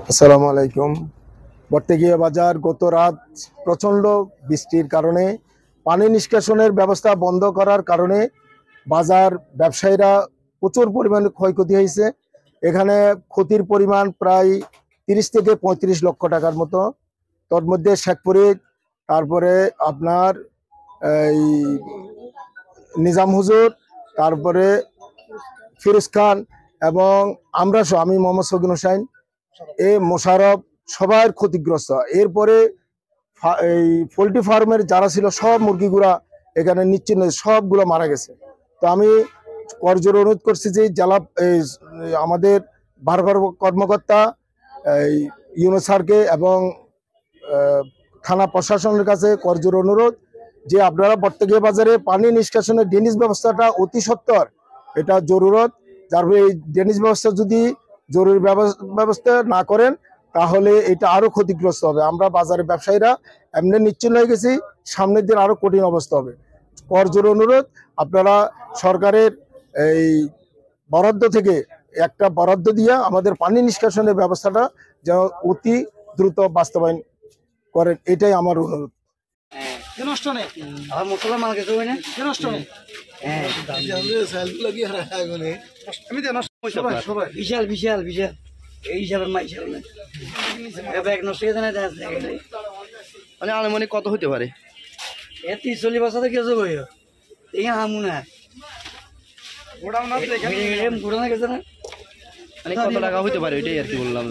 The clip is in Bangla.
আসসালামু আলাইকুম। বর্তগিয়া বাজার গত রাত প্রচণ্ড বৃষ্টির কারণে পানি নিষ্কাশনের ব্যবস্থা বন্ধ করার কারণে বাজার ব্যবসায়ীরা প্রচুর পরিমাণে ক্ষয়ক্ষতি হয়েছে। এখানে ক্ষতির পরিমাণ প্রায় 30 থেকে 35 লক্ষ টাকার মতো। তোর মধ্যে শেখপুরে, তারপরে আপনার এই নিজাম হুজুর, তারপরে ফিরোজ খান এবং আমি মোহাম্মদ সগিন হোসাইন, মোশারফ, সবার ক্ষতিগ্রস্ত। এরপরে এই পোলট্রি ফার্মের যারা ছিল সব মুরগিগুলা এখানে নিশ্চিন্ন, সবগুলো মারা গেছে। তো আমি করজোর অনুরোধ করছি যে জেলা আমাদের ভারপ্রাপ্ত কর্মকর্তা ইউনূস স্যারকে এবং থানা প্রশাসনের কাছে করজোর অনুরোধ যে আপনারা বর্তগিয়া বাজারে পানি নিষ্কাশনের ড্রেনেজ ব্যবস্থাটা অতি সত্বর, এটা জরুরত। যার ফলে এই ড্রেনেজ ব্যবস্থা যদি জরুরি ব্যবস্থা না করেন তাহলে এটা আরো ক্ষতিগ্রস্ত হবে। আমরা বাজারের ব্যবসায়ীরা এমনি নিশ্চিন্ন হয়ে গেছি, সামনের দিন আরো কঠিন অবস্থা হবে। করজোর অনুরোধ, আপনারা সরকারের এই বরাদ্দ থেকে একটা বরাদ্দ দিয়ে আমাদের পানি নিষ্কাশনের ব্যবস্থাটা যেন অতি দ্রুত বাস্তবায়ন করেন, এটাই আমার অনুরোধ। বিশাল বিশাল বিশাল এই হিসাবের মাইশাল মানে আনুমানিক কত হতে পারে? 30-40 বছর থেকে কেউ বই এখানে হামু না ঘোড়া না গেছে না, মানে কত টাকা হতে পারে ওইটাই আর কি বললাম।